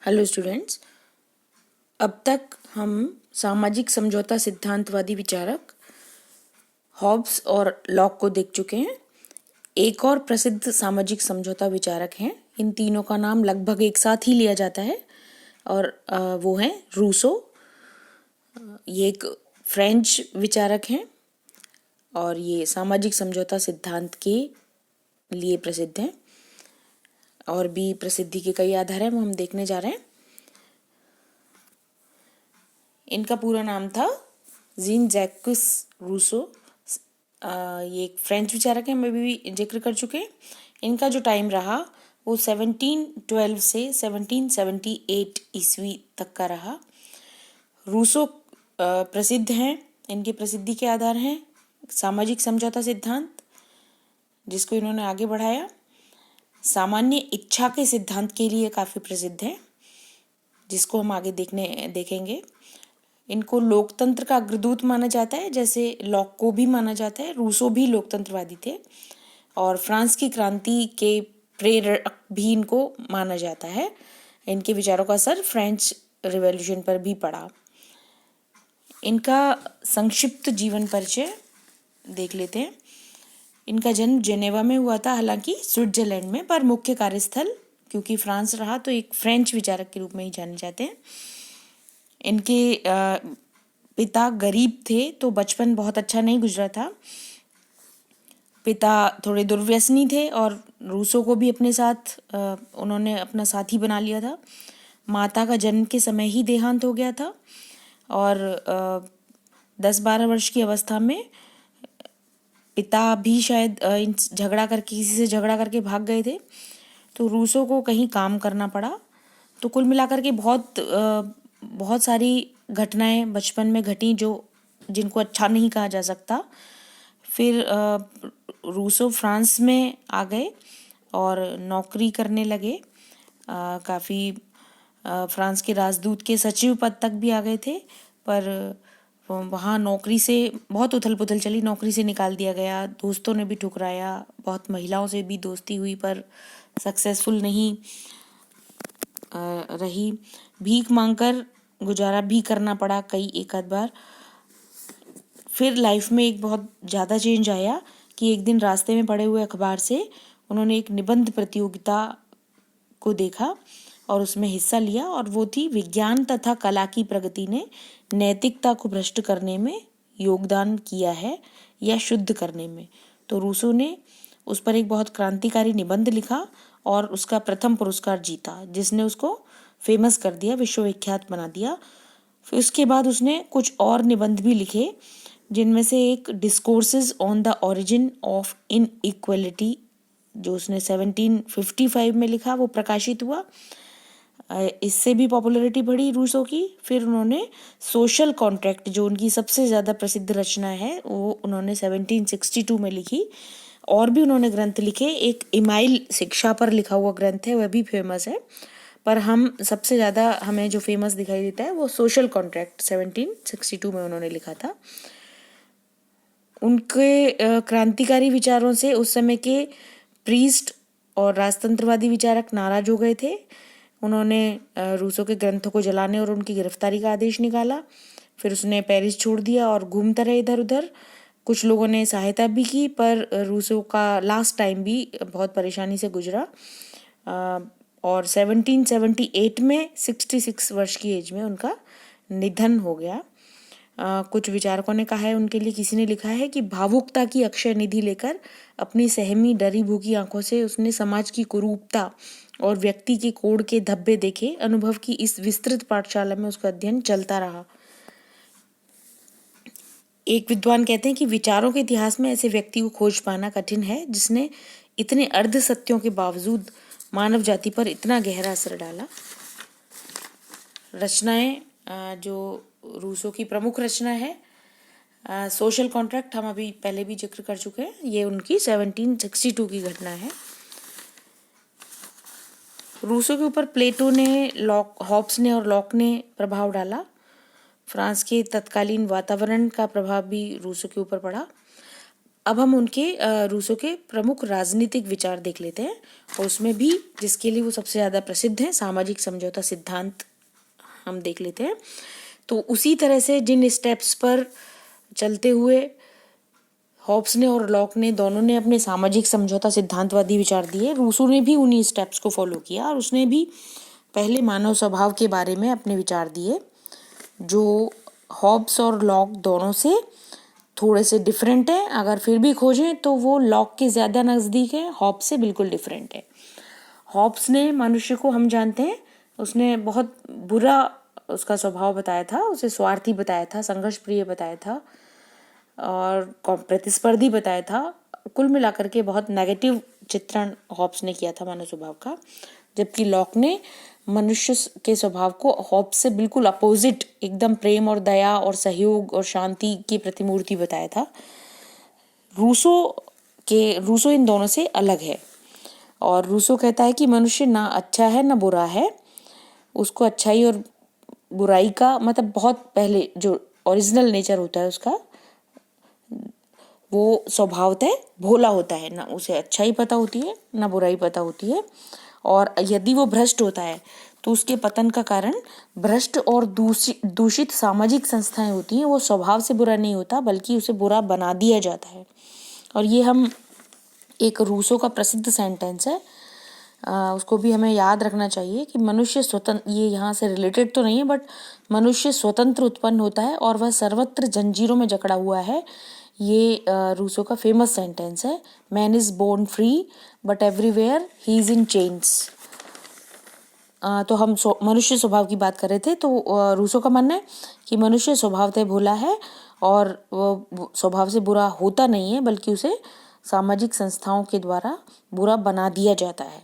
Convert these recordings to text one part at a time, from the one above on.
Hello students, अब तक हम सामाजिक समझौता सिद्धांतवादी विचारक हॉब्स और लॉक को देख चुके हैं। एक और प्रसिद्ध सामाजिक समझौता विचारक हैं, इन तीनों का नाम लगभग एक साथ ही लिया जाता है और वो हैं रूसो। ये एक फ्रेंच विचारक हैं और ये सामाजिक समझौता सिद्धांत के लिए प्रसिद्ध हैं। और भी प्रसिद्धि के कई आधार हैं, वो हम देखने जा रहे हैं। इनका पूरा नाम था जीन जैक्स रूसो। ये एक फ्रेंच विचारक हैं, हम अभी भी जिक्र कर चुके हैं। इनका जो टाइम रहा वो 1712 से 1778 ईस्वी तक का रहा। रूसो प्रसिद्ध हैं। इनकी प्रसिद्धि के आधार हैं सामाजिक समझौता सिद्धांत, जिसको इन्होंने आगे बढ़ाया। सामान्य इच्छा के सिद्धांत के लिए काफ़ी प्रसिद्ध है, जिसको हम आगे देखेंगे। इनको लोकतंत्र का अग्रदूत माना जाता है, जैसे लॉक को भी माना जाता है। रूसो भी लोकतंत्रवादी थे और फ्रांस की क्रांति के प्रेरक भी इनको माना जाता है। इनके विचारों का असर फ्रेंच रिवॉल्यूशन पर भी पड़ा। इनका संक्षिप्त जीवन परिचय देख लेते हैं। इनका जन्म जेनेवा में हुआ था, हालांकि स्विट्जरलैंड में, पर मुख्य कार्यस्थल क्योंकि फ्रांस रहा तो एक फ्रेंच विचारक के रूप में ही जाने जाते हैं। इनके पिता गरीब थे तो बचपन बहुत अच्छा नहीं गुजरा था। पिता थोड़े दुर्व्यसनी थे और रूसो को भी अपने साथ उन्होंने अपना साथी बना लिया था। माता का जन्म के समय ही देहांत हो गया था और 10-12 वर्ष की अवस्था में पिता भी शायद किसी से झगड़ा करके भाग गए थे, तो रूसो को कहीं काम करना पड़ा। तो कुल मिलाकर के बहुत सारी घटनाएं बचपन में घटी जिनको अच्छा नहीं कहा जा सकता। फिर रूसो फ्रांस में आ गए और नौकरी करने लगे। काफ़ी फ्रांस के राजदूत के सचिव पद तक भी आ गए थे, पर वहाँ नौकरी से बहुत उथल पुथल चली। नौकरी से निकाल दिया गया, दोस्तों ने भी ठुकराया, बहुत महिलाओं से भी दोस्ती हुई पर सक्सेसफुल नहीं रही। भीख मांगकर गुजारा भी करना पड़ा एक आध बार। फिर लाइफ में एक बहुत ज़्यादा चेंज आया कि एक दिन रास्ते में पड़े हुए अखबार से उन्होंने एक निबंध प्रतियोगिता को देखा और उसमें हिस्सा लिया, और वो थी विज्ञान तथा कला की प्रगति ने नैतिकता को भ्रष्ट करने में योगदान किया है या शुद्ध करने में। तो रूसो ने उस पर एक बहुत क्रांतिकारी निबंध लिखा और उसका प्रथम पुरस्कार जीता, जिसने उसको फेमस कर दिया, विश्वविख्यात बना दिया। फिर उसके बाद उसने कुछ और निबंध भी लिखे, जिनमें से एक discourses on the origin of inequality, जो उसने 1755 में लिखा, वो प्रकाशित हुआ। इससे भी पॉपुलैरिटी बढ़ी रूसो की। फिर उन्होंने सोशल कॉन्ट्रैक्ट, जो उनकी सबसे ज़्यादा प्रसिद्ध रचना है, वो उन्होंने 1762 में लिखी। और भी उन्होंने ग्रंथ लिखे। एक इमाइल शिक्षा पर लिखा हुआ ग्रंथ है, वह भी फेमस है, पर हम सबसे ज़्यादा हमें जो फेमस दिखाई देता है वो सोशल कॉन्ट्रैक्ट 1762 में उन्होंने लिखा था। उनके क्रांतिकारी विचारों से उस समय के प्रीस्ट और राजतंत्रवादी विचारक नाराज हो गए थे। उन्होंने रूसो के ग्रंथों को जलाने और उनकी गिरफ्तारी का आदेश निकाला। फिर उसने पेरिस छोड़ दिया और घूमता रहे इधर उधर। कुछ लोगों ने सहायता भी की, पर रूसो का लास्ट टाइम भी बहुत परेशानी से गुजरा और 1778 में 66 वर्ष की एज में उनका निधन हो गया। कुछ विचारकों ने कहा है, उनके लिए किसी ने लिखा है कि भावुकता की अक्षय निधि लेकर अपनी सहमी डरी भूखी आंखों से उसने समाज की कुरूपता और व्यक्ति के कोड़ के धब्बे देखे। अनुभव की इस विस्तृत पाठशाला में उसका अध्ययन चलता रहा। एक विद्वान कहते हैं कि विचारों के इतिहास में ऐसे व्यक्ति को खोज पाना कठिन है जिसने इतने अर्ध सत्यों के बावजूद मानव जाति पर इतना गहरा असर डाला। रचनाएं जो रूसो की प्रमुख रचना है सोशल कॉन्ट्रैक्ट, हम अभी पहले भी जिक्र कर चुके हैं, ये उनकी 1762 की घटना है। रूसो के ऊपर प्लेटो ने, हॉब्स ने और लॉक ने प्रभाव डाला। फ्रांस के तत्कालीन वातावरण का प्रभाव भी रूसो के ऊपर पड़ा। अब हम उनके रूसो के प्रमुख राजनीतिक विचार देख लेते हैं, और उसमें भी जिसके लिए वो सबसे ज़्यादा प्रसिद्ध हैं, सामाजिक समझौता सिद्धांत हम देख लेते हैं। तो उसी तरह से जिन स्टेप्स पर चलते हुए हॉब्स ने और लॉक ने दोनों ने अपने सामाजिक समझौता सिद्धांतवादी विचार दिए, रूसो ने भी उन्हीं स्टेप्स को फॉलो किया और उसने भी पहले मानव स्वभाव के बारे में अपने विचार दिए, जो हॉब्स और लॉक दोनों से थोड़े से डिफरेंट है। अगर फिर भी खोजें तो वो लॉक के ज़्यादा नज़दीक है, हॉब्स से बिल्कुल डिफरेंट है। हॉब्स ने मनुष्य को, हम जानते हैं, उसने बहुत बुरा उसका स्वभाव बताया था, उसे स्वार्थी बताया था, संघर्ष प्रिय बताया था और प्रतिस्पर्धी बताया था। कुल मिलाकर के बहुत नेगेटिव चित्रण हॉब्स ने किया था मानव स्वभाव का, जबकि लॉक ने मनुष्य के स्वभाव को हॉब्स से बिल्कुल अपोजिट, एकदम प्रेम और दया और सहयोग और शांति की प्रतिमूर्ति बताया था। रूसो इन दोनों से अलग है, और रूसो कहता है कि मनुष्य ना अच्छा है ना बुरा है, उसको अच्छाई और बुराई का मतलब बहुत पहले जो ओरिजिनल नेचर होता है उसका, वो स्वभावतः भोला होता है, ना उसे अच्छाई पता होती है ना बुराई पता होती है। और यदि वो भ्रष्ट होता है तो उसके पतन का कारण भ्रष्ट और दूषित सामाजिक संस्थाएं होती हैं। वो स्वभाव से बुरा नहीं होता, बल्कि उसे बुरा बना दिया जाता है। और ये हम एक रूसो का प्रसिद्ध सेंटेंस है, उसको भी हमें याद रखना चाहिए कि मनुष्य स्वतंत्र, ये यहाँ से रिलेटेड तो नहीं है, बट मनुष्य स्वतंत्र उत्पन्न होता है और वह सर्वत्र जंजीरों में जकड़ा हुआ है। ये रूसो का फेमस सेंटेंस है, man is born free but everywhere he is in chains. तो हम मनुष्य स्वभाव की बात कर रहे थे, तो रूसो का मानना है कि मनुष्य स्वभावतः भोला है और वो स्वभाव से बुरा होता नहीं है, बल्कि उसे सामाजिक संस्थाओं के द्वारा बुरा बना दिया जाता है।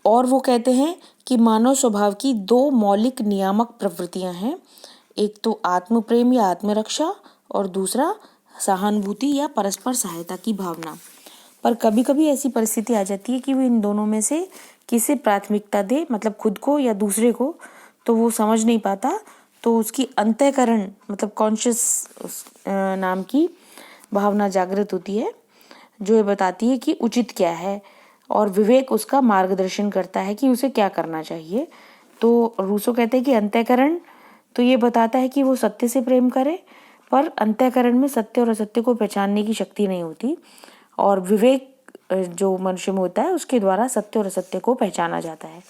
और वो कहते हैं कि मानव स्वभाव की दो मौलिक नियामक प्रवृत्तियां हैं, एक तो आत्म प्रेम या आत्मरक्षा और दूसरा सहानुभूति या परस्पर सहायता की भावना। पर कभी कभी ऐसी परिस्थिति आ जाती है कि वो इन दोनों में से किसे प्राथमिकता दे, मतलब खुद को या दूसरे को, तो वो समझ नहीं पाता। तो उसकी अंतःकरण मतलब कॉन्शियस नाम की भावना जागृत होती है, जो ये बताती है कि उचित क्या है, और विवेक उसका मार्गदर्शन करता है कि उसे क्या करना चाहिए। तो रूसो कहते हैं कि अंतःकरण तो ये बताता है कि वो सत्य से प्रेम करे, पर अंतःकरण में सत्य और असत्य को पहचानने की शक्ति नहीं होती, और विवेक जो मनुष्य में होता है उसके द्वारा सत्य और असत्य को पहचाना जाता है।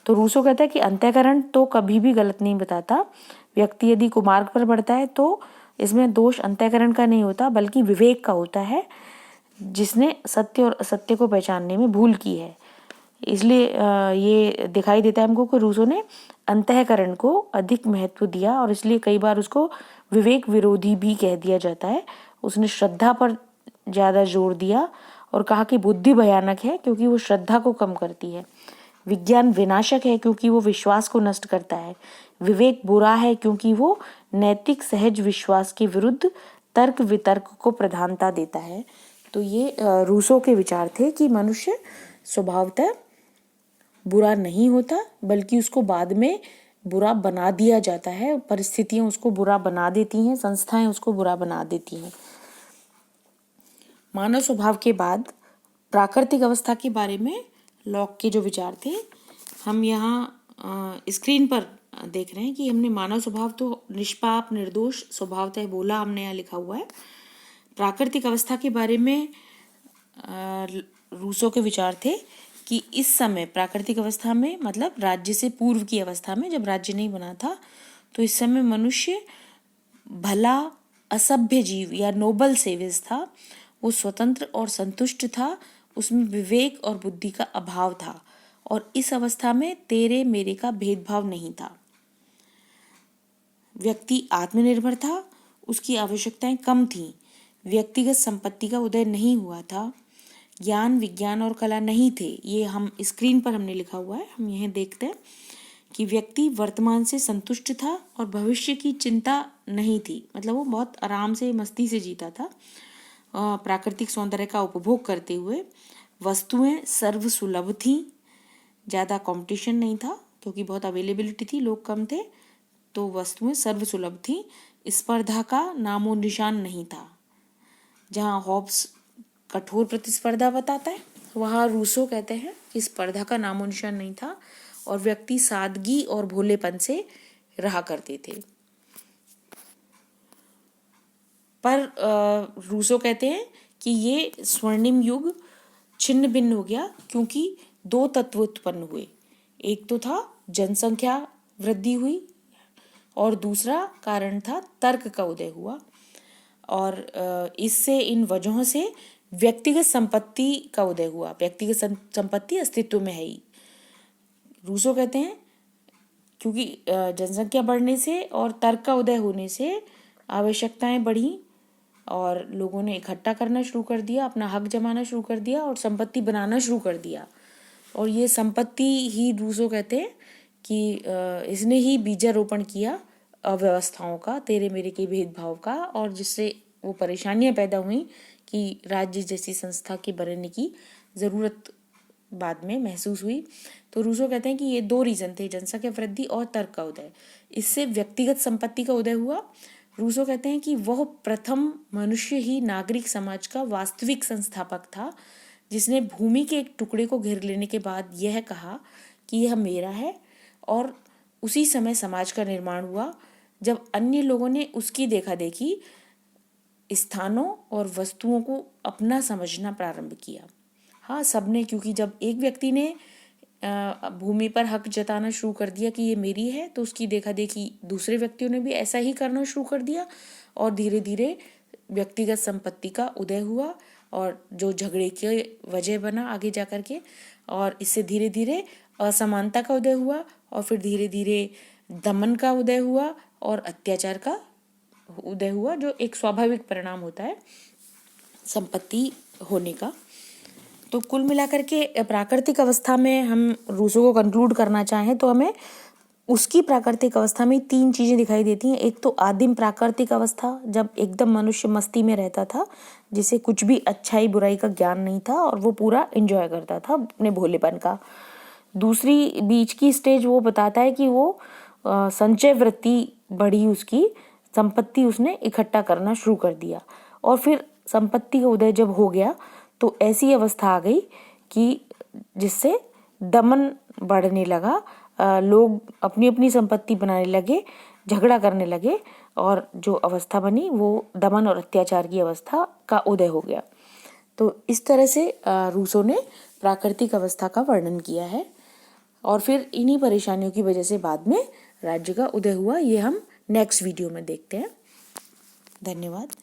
तो रूसो कहता है कि अंतःकरण तो कभी भी गलत नहीं बताता। व्यक्ति यदि कुमार्ग पर बढ़ता है तो इसमें दोष अंतःकरण का नहीं होता, बल्कि विवेक का होता है, जिसने सत्य और असत्य को पहचानने में भूल की है। इसलिए ये दिखाई देता है हमको कि रूसो ने अंतःकरण को अधिक महत्व दिया, और इसलिए कई बार उसको विवेक विरोधी भी कह दिया जाता है। उसने श्रद्धा पर ज़्यादा जोर दिया और कहा कि बुद्धि भयानक है क्योंकि वो श्रद्धा को कम करती है, विज्ञान विनाशक है क्योंकि वो विश्वास को नष्ट करता है, विवेक बुरा है क्योंकि वो नैतिक सहज विश्वास के विरुद्ध तर्क वितर्क को प्रधानता देता है। तो ये रूसो के विचार थे कि मनुष्य स्वभावतः बुरा नहीं होता, बल्कि उसको बाद में बुरा बना दिया जाता है, परिस्थितियां उसको बुरा बना देती हैं, संस्थाएं उसको बुरा बना देती हैं। मानव स्वभाव के बाद प्राकृतिक अवस्था के बारे में लॉक के जो विचार थे, हम यहाँ स्क्रीन पर देख रहे हैं कि हमने मानव स्वभाव तो निष्पाप निर्दोष स्वभावतः बोला, हमने यहाँ लिखा हुआ है। प्राकृतिक अवस्था के बारे में रूसो के विचार थे कि इस समय प्राकृतिक अवस्था में, मतलब राज्य से पूर्व की अवस्था में, जब राज्य नहीं बना था, तो इस समय मनुष्य भला असभ्य जीव या नोबल सेवियस था। वो स्वतंत्र और संतुष्ट था, उसमें विवेक और बुद्धि का अभाव था, और इस अवस्था में तेरे मेरे का भेदभाव नहीं था। व्यक्ति आत्मनिर्भर था, उसकी आवश्यकताएं कम थीं, व्यक्तिगत संपत्ति का उदय नहीं हुआ था, ज्ञान विज्ञान और कला नहीं थे। ये हम स्क्रीन पर हमने लिखा हुआ है, हम यह देखते हैं कि व्यक्ति वर्तमान से संतुष्ट था और भविष्य की चिंता नहीं थी, मतलब वो बहुत आराम से मस्ती से जीता था, प्राकृतिक सौंदर्य का उपभोग करते हुए। वस्तुएं सर्व सुलभ थीं, ज़्यादा कंपटीशन नहीं था क्योंकि बहुत अवेलेबिलिटी थी, लोग कम थे, तो वस्तुएं सर्व सुलभ थीं। स्पर्धा का नामो निशान नहीं था। जहाँ हॉब्स कठोर प्रतिस्पर्धा बताता है, वहाँ रूसो कहते हैं कि स्पर्धा का नामो निशान नहीं था और व्यक्ति सादगी और भोलेपन से रहा करते थे। पर रूसो कहते हैं कि ये स्वर्णिम युग छिन्न भिन्न हो गया क्योंकि दो तत्व उत्पन्न हुए। एक तो था जनसंख्या वृद्धि हुई और दूसरा कारण था तर्क का उदय हुआ, और इससे इन वजहों से व्यक्तिगत संपत्ति का उदय हुआ। व्यक्तिगत संपत्ति अस्तित्व में है ही। रूसो कहते हैं क्योंकि जनसंख्या बढ़ने से और तर्क का उदय होने से आवश्यकताएं बढ़ी और लोगों ने इकट्ठा करना शुरू कर दिया, अपना हक जमाना शुरू कर दिया और संपत्ति बनाना शुरू कर दिया। और ये संपत्ति ही रूसो कहते हैं कि इसने ही बीजारोपण किया अव्यवस्थाओं का, तेरे मेरे के भेदभाव का, और जिससे वो परेशानियां पैदा हुई कि राज्य जैसी संस्था के बनने की ज़रूरत बाद में महसूस हुई। तो रूसो कहते हैं कि ये दो रीज़न थे, जनसंख्या वृद्धि और तर्क का उदय। इससे व्यक्तिगत संपत्ति का उदय हुआ। रूसो कहते हैं कि वह प्रथम मनुष्य ही नागरिक समाज का वास्तविक संस्थापक था, जिसने भूमि के एक टुकड़े को घेर लेने के बाद यह कहा कि यह मेरा है, और उसी समय समाज का निर्माण हुआ जब अन्य लोगों ने उसकी देखा देखी स्थानों और वस्तुओं को अपना समझना प्रारंभ किया। हाँ, सबने, क्योंकि जब एक व्यक्ति ने भूमि पर हक जताना शुरू कर दिया कि ये मेरी है, तो उसकी देखा देखी दूसरे व्यक्तियों ने भी ऐसा ही करना शुरू कर दिया और धीरे धीरे व्यक्तिगत संपत्ति का उदय हुआ, और जो झगड़े की वजह बना आगे जा कर के, और इससे धीरे धीरे असमानता का उदय हुआ, और फिर धीरे धीरे दमन का उदय हुआ और अत्याचार का उदय हुआ, जो एक स्वाभाविक परिणाम होता है संपत्ति होने का। तो कुल मिलाकर के प्राकृतिक अवस्था में हम रूसो को कंक्लूड करना चाहें तो हमें उसकी प्राकृतिक अवस्था में 3 चीज़ें दिखाई देती हैं। एक तो आदिम प्राकृतिक अवस्था, जब एकदम मनुष्य मस्ती में रहता था, जिसे कुछ भी अच्छाई बुराई का ज्ञान नहीं था और वो पूरा एंजॉय करता था अपने भोलेपन का। दूसरी बीच की स्टेज वो बताता है कि वो संचय वृत्ति बढ़ी, उसकी संपत्ति उसने इकट्ठा करना शुरू कर दिया, और फिर संपत्ति का उदय जब हो गया तो ऐसी अवस्था आ गई कि जिससे दमन बढ़ने लगा, लोग अपनी अपनी संपत्ति बनाने लगे, झगड़ा करने लगे, और जो अवस्था बनी वो दमन और अत्याचार की अवस्था का उदय हो गया। तो इस तरह से रूसो ने प्राकृतिक अवस्था का वर्णन किया है, और फिर इन्हीं परेशानियों की वजह से बाद में राज्य का उदय हुआ। ये हम नेक्स्ट वीडियो में देखते हैं। धन्यवाद।